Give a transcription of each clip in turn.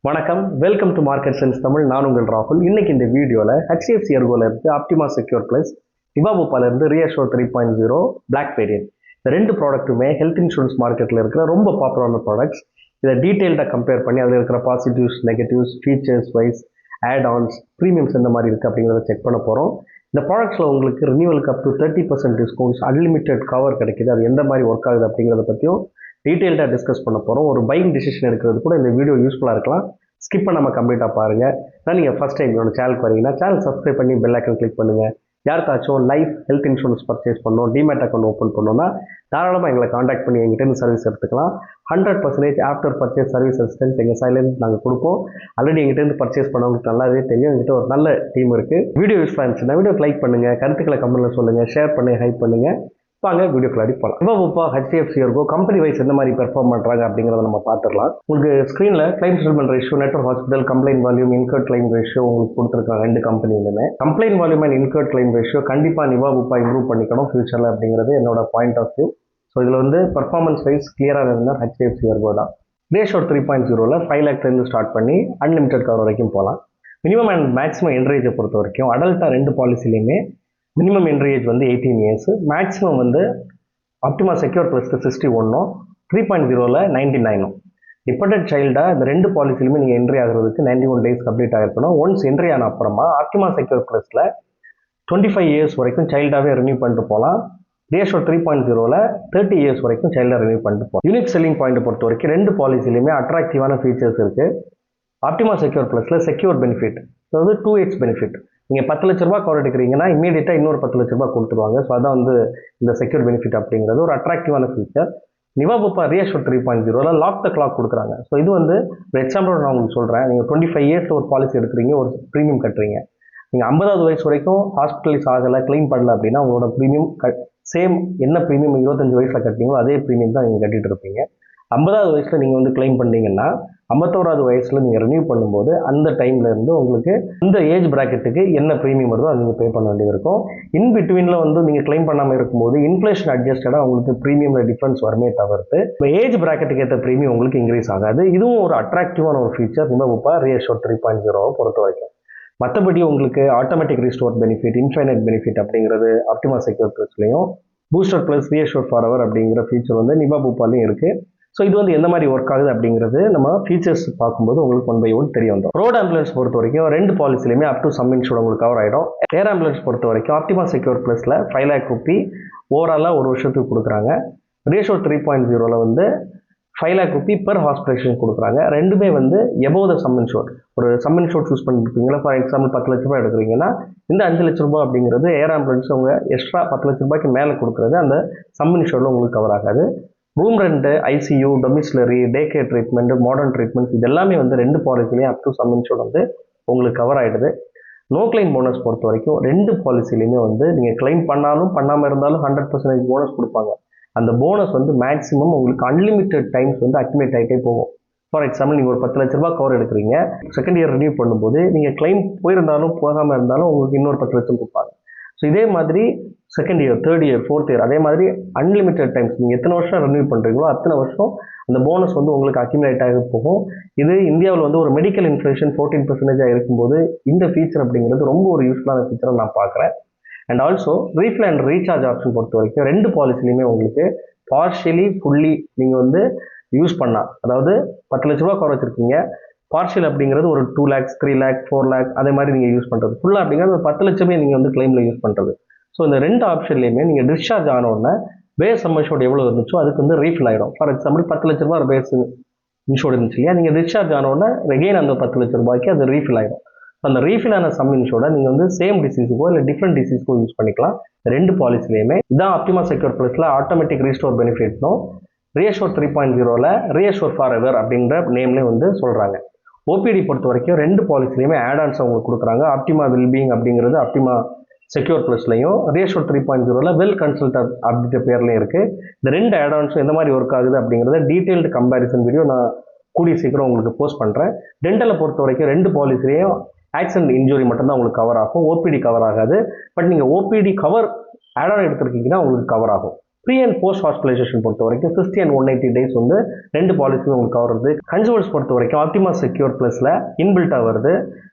வணக்கம், welcome to market sense Tamil. நான் உங்கள் ராகுல். இன்னைக்கு இந்த வீடியோவில் HDFC எர்கோல இருந்து ஆப்டிமா செக்யூர் பிளஸ், நிவாபுப்பால இருந்து ரியஷோர் 3.0 பிளாக் வேரியன்ட், இந்த ரெண்டு ப்ராடக்ட்டுமே ஹெல்த் இன்சூரன்ஸ் மார்க்கெட்டில் இருக்கிற ரொம்ப பாப்புலரான ப்ராடக்ட்ஸ். இதை டீட்டெயில்டாக கம்பேர் பண்ணி அதில் இருக்கிற positives, negatives, features wise, add ons, premiums எந்த மாதிரி இருக்குது அப்படிங்கிறத செக் பண்ண போகிறோம். இந்த ப்ராடக்ட்ஸில் உங்களுக்கு ரினியூவலுக்கு up to 30% discounts, unlimited cover கிடைக்குது. அது எந்த மாதிரி ஒர்க் ஆகுது அப்படிங்கிறத பற்றியும் டீட்டெயில்டாக டிஸ்கஸ் பண்ண போகிறோம். ஒரு பையிங் டிசிஷன் எடுக்கிறது கூட இந்த வீடியோ யூஸ்ஃபுல்லாக இருக்கலாம். ஸ்கிப் பண்ணாமல் கம்ப்ளீட்டாக பாருங்கள். நான் நீங்கள் ஃபஸ்ட் டைம் என்னோட சேனலுக்கு வரீங்கன்னா சேனல் சப்ஸ்கிரைப் பண்ணி பெல் ஐக்கன் கிளிக் பண்ணுங்கள். யாருக்காச்சும் லைஃப் ஹெல்த் இன்சூரன்ஸ் பர்ச்சேஸ் பண்ணணும், டிமேட் அக்கௌண்ட் ஓப்பன் பண்ணணும்னா தாராளமாக எங்களை காண்டாக்ட் பண்ணி எங்கிட்ட சர்வீஸ் எடுத்துக்கலாம். 100% ஆஃப்டர் பர்ச்சேஸ் சர்வீஸ் அசிஸ்டன்ஸ் எங்கள் சைட்லேருந்து நாங்கள் கொடுப்போம். ஆல்ரெடி எங்கிட்ட பர்ச்சேஸ் பண்ணவங்களுக்கு நல்லாவே தெரியும். எங்கிட்ட ஒரு நல்ல டீம் இருக்குது. வீடியோ யூஸ்ஃபுல்லாக இருந்துச்சுன்னா வீடியோக்கு லைக் பண்ணுங்கள், கருத்துக்களை கமெண்ட்டில் சொல்லுங்கள், ஷேர் பண்ணுங்கள், ஹைப் பண்ணுங்கள். வாங்க வீடியோக்குள்ளாடி போகலாம். Niva Bupa HDFC Ergo company wise எந்த மாதிரி பெர்ஃபார்ம் பண்ணுறாங்க அப்படிங்கிறத நம்ம பார்த்துடலாம். உங்களுக்கு ஸ்க்ரீனில் claim settlement ratio, network hospital, complaint volume, incurred claim ratio உங்களுக்கு கொடுத்துருக்காங்க ரெண்டு கம்பெனிலுமே. Complaint volume and incurred claim ratio கண்டிப்பாக நிவாபுப்பா இம்ப்ரூவ் பண்ணிக்கணும் ஃபியூச்சரில் அப்படிங்கிறது என்னோட பாயிண்ட் ஆஃப் வியூ. ஸோ இதில் வந்து பர்ஃபார்மன்ஸ் வைஸ் கிளியராக இருந்தால் HDFC எர்கோ தான். ரேஷோர் 3.0ல் 5 lakhலேருந்து ஸ்டார்ட் பண்ணி அன்லிமிட்டட் கவர் வரைக்கும் போகலாம். மினிமம் அண்ட் மேக்ஸிமம் என்ட்ரேஜை பொறுத்த வரைக்கும் அடல்ட்டாக ரெண்டு பாலிசிலையுமே மினிமம் என்ட்ரி ஏஜ் வந்து 18 years, மேக்ஸிமம் வந்து ஆப்டிமா செக்யூர் ப்ளஸ்க்கு 61, 3.0ல் 99. டிபெண்டன்ட் சைல்டாக இந்த ரெண்டு பாலிசிலுமே நீங்கள் என்ட்ரி ஆகிறதுக்கு 91 days கம்ப்ளீட் ஆகிருக்கணும். ஒன்ஸ் என்ட்ரி ஆன அப்புறமா ஆப்டிமா செக்யூர் ப்ளஸில் 25 years வரைக்கும் சைல்டாகவே ரினியூ பண்ணிட்டு போகலாம். ரேஷோ 3.0ல் 30 years வரைக்கும் சைல்டாக ரினியூ பண்ணிட்டு போகலாம். யூனிக் செல்லிங் பாயிண்ட் பொறுத்த வரைக்கும் ரெண்டு பாலிசிலையுமே அட்ராக்டிவான ஃபீச்சர்ஸ் இருக்குது. ஆப்டிமா செக்யூர் ப்ளஸில் செக்யூர் பெனிஃபிட், அதாவது 2x பெனிஃபிட். நீங்கள் 10 லட்ச ரூபா கவர் எடுக்கிறீங்கன்னா இமீடியட்டாக இன்னொரு 10 லட்ச ரூபா கொடுத்துருவாங்க. ஸோ அதான் வந்து இந்த செக்யூர் பெனிஃபிட் அப்படிங்கிறது ஒரு அட்ராக்டிவான ஃபீச்சர். நிவாபுப்பா ரேஷோ 3.0ல் லாக் த கிளாக் கொடுக்குறாங்க. ஸோ இது வந்து ஒரு எக்ஸாம்பிள் நான் உங்களுக்கு சொல்கிறேன். நீங்கள் 25 years ஒரு பாலிசி எடுக்கிறீங்க, ஒரு ப்ரீமியம் கட்டுறீங்க. நீங்கள் 50வது வயசு வரைக்கும் ஹாஸ்பிட்டலைஸ் ஆகலை, கிளைம் பண்ணல அப்படின்னா உங்களோட ப்ரீமியம் சேம் என்ன ப்ரீமியம் 25 வயசில் கட்டிங்களோ அதே ப்ரீமியம் தான் நீங்கள் கட்டிட்டு இருப்பீங்க. 50வது வயசில் நீங்கள் வந்து கிளைம் பண்ணீங்கன்னா 51வது வயசில் நீங்கள் ரினியூ பண்ணும்போது அந்த டைம்லேருந்து உங்களுக்கு இந்த ஏஜ் ப்ராக்கெட்டுக்கு என்ன ப்ரீமியம் வருதோ அது நீங்கள் பே பண்ண வேண்டியது இருக்கும். இன் பிட்வீனில் வந்து நீங்கள் கிளைம் பண்ணாமல் இருக்கும்போது இன்ஃப்ளேஷன் அட்ஜஸ்டடாக உங்களுக்கு ப்ரீமியமில் டிஃப்ரென்ஸ் வருமே தவிர்த்து இப்போ ஏஜ் ப்ராக்கெட்டுக்கு ஏற்ற ப்ரீமியம் உங்களுக்கு இன்க்ரீஸ் ஆகாது. இதுவும் ஒரு அட்ராக்டிவான ஒரு ஃபீச்சர் நிவாபுப்பா ரேஷோ 3.0 பொறுத்த வரைக்கும். மற்றபடி உங்களுக்கு automatic restore benefit, infinite benefit அப்படிங்கிறது ஆப்டிமா செக்யூர் ப்ளஸ்லையும், booster plus ReAssure for ever அப்படிங்கிற ஃபீச்சர் வந்து நிவாபுப்பாலையும் இருக்குது. ஸோ இது வந்து எந்த மாதிரி ஒர்க் ஆகுது அப்படிங்கிறது நம்ம ஃபீச்சர்ஸ் பார்க்கும்போது உங்களுக்கு 1 by 1 தெரிய வந்துடும். ரோட் ஆம்புலன்ஸ் பொறுத்த வரைக்கும் ரெண்டு பாலிசிலையுமே அப் டு சம் இன்சூர் உங்களுக்கு கவர் ஆகிடும். ஏர் ஆம்புலன்ஸ் பொறுத்த வரைக்கும் ஆப்டிமா செக்யூர் ப்ளஸில் 5 lakh ரூபி ஓவராலாக ஒரு வருஷத்துக்கு கொடுக்குறாங்க. ரேஷோ 3.0ல் வந்து 5 lakh ரூபி பெர் ஹாஸ்பிட்டலேஷன் கொடுக்குறாங்க. ரெண்டுமே வந்து எபோவ் த சம் இன்சூர். ஒரு சம் இன்சூர் சூஸ் பண்ணிருப்பீங்களா, ஃபார் எக்ஸாம்பிள் 10 லட்ச ரூபாய் எடுக்கிறீங்கன்னா இந்த 5 லட்ச ரூபாய் அப்படிங்கிறது ஏர் ஆம்புலன்ஸ் அவங்க எக்ஸ்ட்ரா 10 லட்ச ரூபாய்க்கு மேலே கொடுக்குறது அந்த சம் இன்சூரில் உங்களுக்கு கவர் ஆகாது. Room rent, ICU, domiciliary, day care treatment, modern treatments இது எல்லாமே வந்து ரெண்டு பாலிசிலையும் அப் டு சம் இன்சூர் வந்து உங்களுக்கு கவர் ஆகிடுது. நோ கிளைம் போனஸ் பொறுத்த வரைக்கும் ரெண்டு பாலிசிலையுமே வந்து நீங்கள் கிளைம் பண்ணாலும் பண்ணாமல் இருந்தாலும் 100% போனஸ் கொடுப்பாங்க. அந்த போனஸ் வந்து மேக்ஸிமம் உங்களுக்கு அன்லிமிட்டட் டைம்ஸ் வந்து அக்யூமுலேட் ஆகிட்டே போகும். ஃபார் எக்ஸாம்பிள் நீங்கள் ஒரு 10 லட்ச ரூபா கவர் எடுக்கிறீங்க, செகண்ட் இயர் ரினியூ பண்ணும்போது நீங்கள் கிளைம் போயிருந்தாலும் போகாமல் இருந்தாலும் உங்களுக்கு இன்னொரு 10 லட்சம் கொடுப்பாங்க. ஸோ இதே மாதிரி second year, third year, fourth year அதே மாதிரி அன்லிமிட்டட் டைம்ஸ் நீங்கள் எத்தனை வருஷம் ரினியூ பண்ணுறீங்களோ அத்தனை வருஷம் அந்த போனஸ் வந்து உங்களுக்கு அக்யூமுலேட் ஆகி போகும். இது இந்தியாவில் வந்து ஒரு மெடிக்கல் இன்ஃப்ளேஷன் 14% இருக்கும்போது இந்த ஃபீச்சர் அப்படிங்கிறது ரொம்ப ஒரு யூஸ்ஃபுல்லான ஃபீச்சரை நான் பார்க்குறேன். And also refill and recharge option பொறுத்த வரைக்கும் ரெண்டு பாலிசிலையுமே உங்களுக்கு பார்ஷியலி ஃபுல்லி நீங்கள் வந்து யூஸ் பண்ணலாம். அதாவது 10 லட்ச ரூபா கவர் வச்சுருக்கீங்க, பார்ஷியல் அப்படிங்கிறது ஒரு 2 lakhs, 3 lakh, 4 lakh அதே மாதிரி நீங்கள் யூஸ் பண்ணுறது. ஃபுல்லாக அப்படிங்கிறது ஒரு 10 லட்சமே நீங்கள் வந்து கிளைமில் யூஸ் பண்ணுறது. ஸோ இந்த ரெண்டு ஆப்ஷன்லையுமே நீங்கள் டிஸ்சார்ஜ் ஆனோடனே பேஸ் சம் இன்சூர்ட் எவ்வளோ இருந்துச்சோ அதுக்கு வந்து ரீஃபில் ஆகிடும். ஃபார் எக்ஸாம்பிள் 10 லட்ச ரூபா பேஸ் இன்சூர்ட் இருந்துச்சு இல்லையா, நீங்கள் டிஸ்சார்ஜ் ஆனோடனே ரெகெயின் அந்த 10 லட்ச ரூபாய்க்கு அது ரீஃபில் ஆகிடும். அந்த ரீஃபில் ஆன சம் இன்சூர்டை நீங்கள் வந்து சேம் டிசீஸுக்கோ இல்லை டிஃப்ரெண்ட் டிசீஸ்க்கோ யூஸ் பண்ணிக்கலாம். ரெண்டு பாலிசிலையுமே இதான் ஆப்டிமா செக்யூர் ப்ளஸில் ஆட்டோமேட்டிக் ரீஸ்டோர் பெனிஃபிட்னும், ரேஷோ 3.0ல் ரீஅஷ்யூர் ஃபார் எவர் அப்படிங்கிற நேம்லேயே வந்து சொல்கிறாங்க. ஓபிடி பொறுத்த வரைக்கும் ரெண்டு பாலிசிலையுமே ஆட் ஆன்ஸ் அவங்களுக்கு கொடுக்குறாங்க. ஆப்டிமா வெல்பீயிங் அப்படிங்கிறது ஆப்டிமா செக்யூர் ப்ளஸ்லையும், ரேஷோ 3.0ல் வெல் கன்சல்டன்ட் அப்படின்ற பேர்லையும் இருக்குது. இந்த ரெண்டு ஆட் ஆன்ஸும் எந்த மாதிரி ஒர்க் ஆகுது அப்படிங்கிறத டீட்டெயில்டு கம்பேரிசன் வீடியோ நான் கூடிய சீக்கிரம் உங்களுக்கு போஸ்ட் பண்ணுறேன். டென்டலை பொறுத்த வரைக்கும் ரெண்டு பாலிசிலையும் ஆக்சிடென்ட் இன்ஜுரி மட்டும்தான் உங்களுக்கு கவர் ஆகும், ஓபிடி கவர் ஆகாது. பட் நீங்கள் ஓபிடி கவர் ஆட் ஆன் எடுத்துருக்கீங்கன்னா உங்களுக்கு கவர் ஆகும். ப்ரீ அண்ட் போஸ்ட் ஹாஸ்பிட்டலைசேஷன் பொறுத்த வரைக்கும் 60 and 180 டேஸ் வந்து ரெண்டு பாலிசியும் உங்களுக்கு கவர் வருது. கன்சூமர்ஸ் பொறுத்த வரைக்கும் ஆப்டிமா செக்யூர் ப்ளஸில் இன்பில்ட்டாக வருது.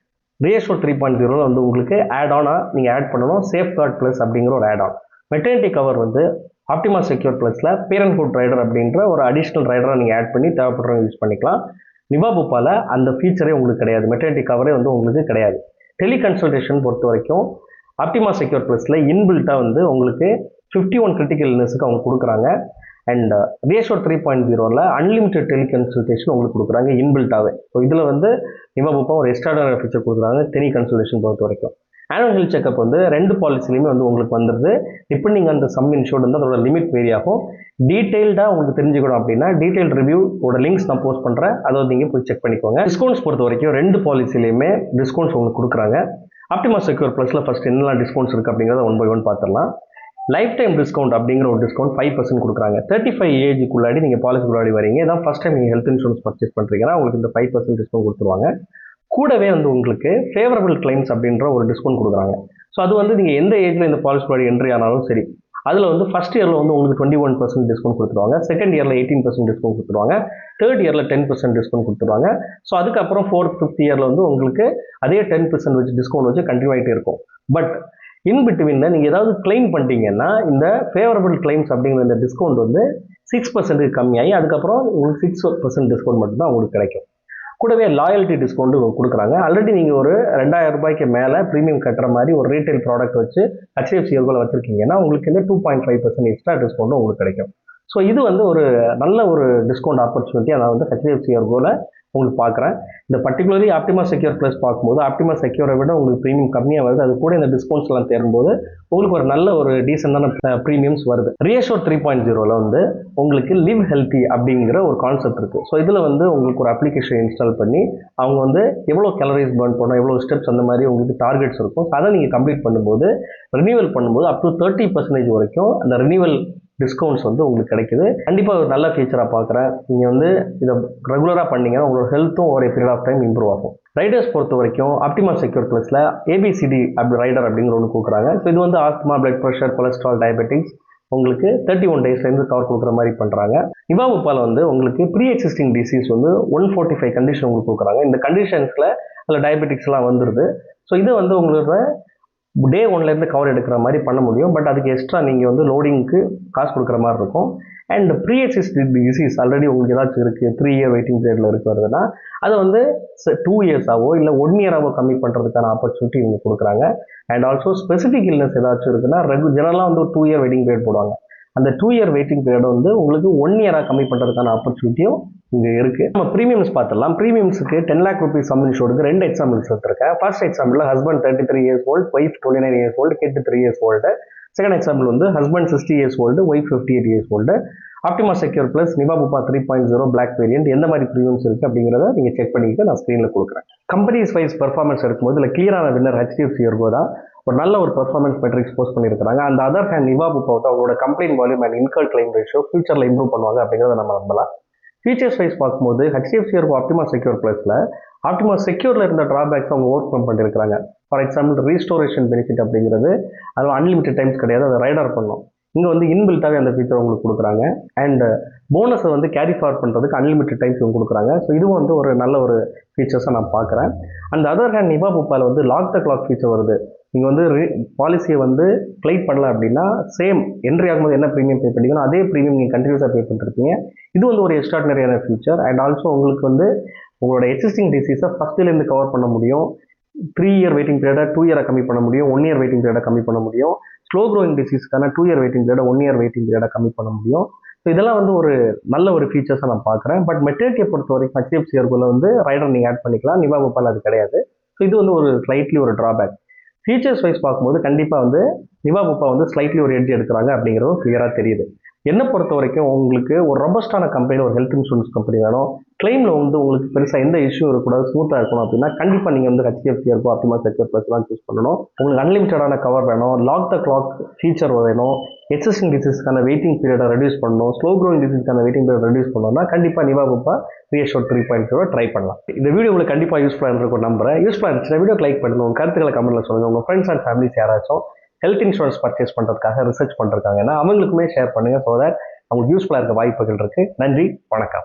ரியஷோர் 3.0 வந்து உங்களுக்கு ஆட் ஆனாக நீங்கள் ஆட் பண்ணணும் சேஃப் கார்ட் ப்ளஸ் அப்படிங்கிற ஒரு ஆட் ஆன். மெட்டர்னிட்டி கவர் வந்து ஆப்டிமா செக்யூர் ப்ளஸில் பேரண்ட்ஹுட் ரைடர் அப்படின்ற ஒரு அடிஷ்னல் ரைடராக நீங்கள் ஆட் பண்ணி தேவைப்படுறவங்க யூஸ் பண்ணிக்கலாம். நிவாபுப்பால அந்த ஃபீச்சரே உங்களுக்கு கிடையாது, மெட்டர்னிட்டி கவரே வந்து உங்களுக்கு கிடையாது. டெலி கன்சல்டேஷன் பொறுத்த வரைக்கும் ஆப்டிமா செக்யூர் ப்ளஸில் இன்பில்ட்டாக வந்து உங்களுக்கு 51 கிரிட்டிக்கல் இல்னஸுக்கு அவங்க கொடுக்குறாங்க. அண்ட் ரியஷோர் 3.0ல அன்லிமிட்டட் டெலி கன்சல்டேஷன் உங்களுக்கு கொடுக்குறாங்க இன்பில்ட்டாகவே. ஸோ இதில் வந்து நிவாபுப்பா ஒரு எக்ஸ்ட்ராடனரி ஃபீச்சர் கொடுக்குறாங்க டெலி கன்சல்டேஷன் பொறுத்த வரைக்கும். ஆனுவல் ஹெல்த் செக்அப் வந்து ரெண்டு பாலிசிலையுமே வந்து உங்களுக்கு வந்துடுது. டிபெண்டிங் அந்த சம் இன்ஷூர்ட் வந்து அதோட லிமிட் வேரி ஆகும். டீட்டெயில்டாக உங்களுக்கு தெரிஞ்சுக்கணும் அப்படின்னா டீட்டெயில் ரிவ்யூவோட லிங்க்ஸ் நான் போஸ்ட் பண்ணுறேன், அதை நீங்கள் போய் செக் பண்ணிக்கோங்க. டிஸ்கவுண்ட்ஸ் பொறுத்த வரைக்கும் ரெண்டு பாலிசிலையுமே டிஸ்கவுண்ட்ஸ் உங்களுக்கு கொடுக்குறாங்க. ஆப்டிமா செக்யூர் ப்ளஸில் ஃபஸ்ட் என்னெல்லாம் டிஸ்கவுண்ட்ஸ் இருக்குது அப்படிங்கிறத 1 by 1 பார்த்துடலாம். லைஃப் டைம் டிஸ்கவுண்ட் அப்படிங்கிற ஒரு டிஸ்கவுண்ட் 5% கொடுக்குறாங்க. 35 ஏஜுக்குள்ளாடி நீங்கள் பாலிசிக்குள்ளாடி வரீங்க, இதான் ஃபஸ்ட் டைம் நீங்கள் ஹெல்த் இன்சூரன்ஸ் பர்ச்சேஸ் பண்ணுறீங்கன்னா உங்களுக்கு இந்த 5% டிஸ்கவுண்ட் கொடுத்துருவாங்க. கூடவே வந்து உங்களுக்கு ஃபேவரபிள் கிளைம்ஸ் அப்படின்ற ஒரு டிஸ்கவுண்ட் கொடுக்குறாங்க. ஸோ அது வந்து நீங்கள் எந்த ஏஜில் இந்த பாலிசிக்குள்ளாடி என்ட்ரி ஆனாலும் சரி, அதில் வந்து ஃபஸ்ட் இயரில் வந்து உங்களுக்கு 21% டிஸ்கவுண்ட் கொடுத்துருவாங்க, செகண்ட் இயரில் 18% டிஸ்கவுண்ட் கொடுத்துருவாங்க, தேர்ட் இயரில் 10% டிஸ்கவுண்ட் கொடுத்துருவாங்க. ஸோ அதுக்கப்புறம் 4th 5th இயரில் வந்து உங்களுக்கு அதே 10% வச்சு டிஸ்கவுண்ட் வச்சு கண்டினியூ ஆகிட்டே இருக்கும். பட் இன் பிட்வீனில் நீங்கள் ஏதாவது கிளைம் பண்ணிட்டீங்கன்னா இந்த ஃபேவரபிள் கிளைம்ஸ் அப்படிங்கிற இந்த டிஸ்கவுண்ட் வந்து 6% கம்மியாகி அதுக்கப்புறம் உங்களுக்கு 6% டிஸ்கவுண்ட் மட்டும்தான் உங்களுக்கு கிடைக்கும். கூடவே லாயல்ட்டி டிஸ்கவுண்ட் கொடுக்குறாங்க. ஆல்ரெடி நீங்கள் ஒரு 2000 ரூபாய்க்கு மேலே ப்ரீமியம் கட்டுற மாதிரி ஒரு ரீட்டைல் ப்ராடக்ட் வச்சு HDFC எர்கோவில் வச்சுருக்கீங்கன்னா உங்களுக்கு இந்த 2.5% எக்ஸ்ட்ரா டிஸ்கவுண்ட்டும் உங்களுக்கு கிடைக்கும். ஸோ இது வந்து ஒரு நல்ல ஒரு டிஸ்கவுண்ட் ஆப்பர்ச்சுனிட்டியாக நான் வந்து HDFC எர்கோவில் உங்களுக்கு பார்க்குறேன். இந்த பர்டிகுலர்லி ஆப்டிமா செக்யூர் ப்ளஸ் பார்க்கும்போது ஆப்டிமா செக்யூரை விட உங்களுக்கு ப்ரீமியம் கம்மியாக வருது. அது கூட இந்த டிஸ்கவுண்ட்ஸ் எல்லாம் தேரும்போது உங்களுக்கு ஒரு நல்ல ஒரு டீசெண்டான ப்ரீமியம்ஸ் வருது. ரியஷோர் 3.0ல வந்து உங்களுக்கு லிவ் ஹெல்த்தி அப்படிங்கிற ஒரு கான்செப்ட் இருக்குது. ஸோ இதில் வந்து உங்களுக்கு ஒரு அப்ளிகேஷன் இன்ஸ்டால் பண்ணி அவங்க வந்து எவ்வளோ கேலரிஸ் பர்ன் பண்ணணும், எவ்வளோ ஸ்டெப்ஸ் அந்த மாதிரி உங்களுக்கு டார்கெட்ஸ் இருக்கும். அதை நீங்கள் கம்ப்ளீட் பண்ணும்போது ரினியூவல் பண்ணும்போது அப் டு 30% வரைக்கும் அந்த ரினியூவல் டிஸ்கவுண்ட்ஸ் வந்து உங்களுக்கு கிடைக்குது. கண்டிப்பாக ஒரு நல்ல ஃபீச்சராக பார்க்குறேன். நீங்கள் வந்து இதை ரெகுலராக பண்ணிங்கன்னா உங்களோட ஹெல்த்தும் ஒரு பீரியட் ஆஃப் டைம் இம்ப்ரூவ் ஆகும். ரைடர்ஸ் பொறுத்த வரைக்கும் ஆப்டிமா செக்யூர் ப்ளஸில் ABCD அப்படி ரைடர் அப்படிங்கிற ஒன்று கொடுக்குறாங்க. ஸோ இது வந்து asthma, blood pressure, cholesterol, diabetics உங்களுக்கு 31 டேஸ்லேருந்து கவர் கொடுக்குற மாதிரி பண்ணுறாங்க. நிவாபுப்பால் வந்து உங்களுக்கு ப்ரீ எக்ஸிஸ்டிங் டிசீஸ் வந்து 145 கண்டிஷன் உங்களுக்கு கொடுக்குறாங்க. இந்த கண்டிஷன்ஸில் அதில் டயபெட்டிக்ஸ்லாம் வந்துடுது. ஸோ இது வந்து உங்களோட டே 1லேருந்து கவர் எடுக்கிற மாதிரி பண்ண முடியும். பட் அதுக்கு எக்ஸ்ட்ரா நீங்கள் வந்து லோடிங்க்கு காசு கொடுக்குற மாதிரி இருக்கும். And pre existing disease already உங்களுக்கு ஏதாச்சும் இருக்குது, 3 year வெயிட்டிங் பீரியடில் இருக்கிறதுனா அதை வந்து 2 yearsஆவோ இல்லை 1 yearஆவோ கம்மி பண்ணுறதுக்கான ஆப்பர்ச்சுனிட்டி இவங்க கொடுக்குறாங்க. அண்ட் ஆல்சோ ஸ்பெசிஃபிக் இல்னஸ் ஏதாச்சும் இருக்குன்னா ஜெனரலாக வந்து ஒரு 2 year வெயிட்டிங் பீரியட் போடுவாங்க. அந்த 2 year வெயிட்டிங் பீரியட் வந்து உங்களுக்கு 1 yearஆக கம்மி பண்ணுறதுக்கான ஆப்பர்ச்சுனிட்டியும் இங்கே இருக்குது. நம்ம ப்ரீமியம்ஸ் பார்த்துடலாம். ப்ரீமியம்ஸுக்கு 10 lakh rupees சம் இன்ஷூர்டுக்கு 2 எக்ஸாம்பிள்ஸ் எடுத்திருக்கேன். First example husband 33 years old, wife 29 years old, kid 3 years old. Second example வந்து husband 60 years old, wife 58 years old. Optima secure plus Niva Bupa 3.0 black variant எந்த மாதிரி ப்ரீமியம்ஸ் இருக்குது அப்படிங்கிறத நீங்கள் செக் பண்ணிக்கிட்டு நான் ஸ்க்ரீனில் கொடுக்குறேன். கம்பெனிஸ் வைஸ் பெர்ஃபார்மன்ஸ் எடுக்கும்போது இல்லை கிளியரான வின்னர் HDFC எர்கோ தான். ஒரு நல்ல ஒரு பெர்ஃபார்மன்ஸ் மெட்ரிக்ஸ் போஸ்ட் பண்ணியிருக்காங்க. அந்த அதர் ஹேண்ட் நிவாபுப்பா அவங்களோட complaint volume and in her claim ratio ஃபியூச்சரில் இம்ப்ரூவ் பண்ணுவாங்க அப்படிங்கிறத நம்ம நம்பலாம். ஃபீச்சர்ஸ் வைஸ் பார்க்கும்போது HDFC எர்கோ ஆப்டிமா செக்யூர் ப்ளஸில் ஆப்டிமா செக்யூரில் இருந்த ட்ராபேக்ஸ் அவங்க ஓவர் கம் பண்ணியிருக்காங்க. ஃபார் எக்ஸாம்பிள் ரீஸ்டோரேஷன் பெனிஃபிட் அப்படிங்கிறது அதில் அன்லிமிட்டட் டைம்ஸ் கிடையாது, அதை ரைடர் பண்ணணும். இங்கே வந்து இன்பில்ட்டாகவே அந்த ஃபீச்சர் உங்களுக்கு கொடுக்குறாங்க. அண்ட் போனஸை வந்து கேரி ஃபார்வர்ட் பண்ணுறதுக்கு அன்லிமிட்டட் டைம்ஸ் இவங்க கொடுக்குறாங்க. ஸோ இதுவும் வந்து ஒரு நல்ல ஒரு ஃபீச்சர்ஸாக நான் பார்க்குறேன். அந்த அதர் ஹேண்ட் நிவாபுப்பால் வந்து லாக் த கிளாக் ஃபீச்சர் வருது. நீங்கள் வந்து பாலிசியை வந்து கிளைம் பண்ணல அப்படின்னா சேம் என்ட்ரி ஆகும்போது என்ன ப்ரீமியம் பே பண்ணிக்கணும் அதே ப்ரீமியம் நீங்கள் கண்டினியூஸாக பே பண்ணிருக்கீங்க. இது வந்து ஒரு எக்ஸ்ட்ராடினரியான ஃபீச்சர். அண்ட் ஆல்சோ உங்களுக்கு வந்து உங்களோட எக்ஸிஸ்டிங் டிசீஸை ஃபஸ்ட்டிலேருந்து கவர் பண்ண முடியும். 3 year வெயிட்டிங் பீரியடை 2 year கம்மி பண்ண முடியும், 1 year வெயிட்டிங் பீரியடை கம்மி பண்ண முடியும். ஸ்லோ க்ரோயிங் டிசீஸ்க்கான 2 year வெயிட்டிங் பீரியடை 1 year வெயிட்டிங் பீரியடை கம்மி பண்ண முடியும். ஸோ இதெல்லாம் வந்து ஒரு நல்ல ஒரு ஃபீச்சர்ஸாக நான் பார்க்குறேன். பட் மெட்டர்னிட்டியை பொறுத்த வரைக்கும் HDFC எர்கோவில் வந்து ரைடர் நீங்கள் ஆட் பண்ணிக்கலாம், நிவாபுப்பால் அது கிடையாது. ஸோ இது வந்து ஒரு ஸ்லைட்லி ஒரு ட்ராபேக். ஃபீச்சர்ஸ் வைஸ் பார்க்கும்போது கண்டிப்பாக வந்து நிவாபுப்பா வந்து ஸ்லைட்லி ஒரு எட்ஜ் எடுக்கிறாங்க அப்படிங்கிறதும் கிளியராக தெரியுது. என்னை பொறுத்த வரைக்கும் உங்களுக்கு ஒரு ரொபஸ்டான கம்பெனி, ஒரு ஹெல்த் இன்சூரன்ஸ் கம்பெனி வேணும், கிளைமில் வந்து உங்களுக்கு பெருசாக எந்த இஷ்யூ இருக்கக்கூடாது, ஸ்மூத்தாக இருக்கணும் அப்படின்னா கண்டிப்பாக நீங்கள் வந்து HDFC Ergo Optima secure plus தான் சூஸ் பண்ணணும். உங்களுக்கு அன்லிமிட்டடான கவர் வேணும், லாக் த கிளாக் ஃபீச்சர் வேணும், எக்ஸிஸ்டிங் டிசீஸ்க்கான வெயிட்டிங் பீரியடை ரெடியூஸ் பண்ணணும், ஸ்லோ க்ரோயிங் டிசீஸ்க்கான வெயிட்டிங் பீரியட் ரெடியூஸ் பண்ணணும்னா கண்டிப்பாக நிவாபுப்பா ரியஷோர் 3.0 ட்ரை பண்ணலாம். இந்த வீடியோ உங்களுக்கு கண்டிப்பாக யூஸ்ஃபுல்லாக இருக்கும் நம்புறேன். யூஸ்ஃபுல்லாக இருந்துச்சு வீடியோக்கு லைக் பண்ணுங்கள், உங்கள் கருத்துக்களை கமெண்ட்டில் சொல்லுங்கள். உங்கள் ஃப்ரெண்ட்ஸ் அண்ட் ஃபேமிலிஸ் யாராச்சும் ஹெல்த் இன்சூரன்ஸ் பர்ச்சேஸ் பண்ணுறதுக்காக ரிசர்ச் பண்ணுறாங்கன்னா அவங்களுக்குமே ஷேர் பண்ணுங்கள். ஸோ தட் அவங்களுக்கு யூஸ்ஃபுல்லாக இருக்க வாய்ப்புகள் இருக்குது. நன்றி, வணக்கம்.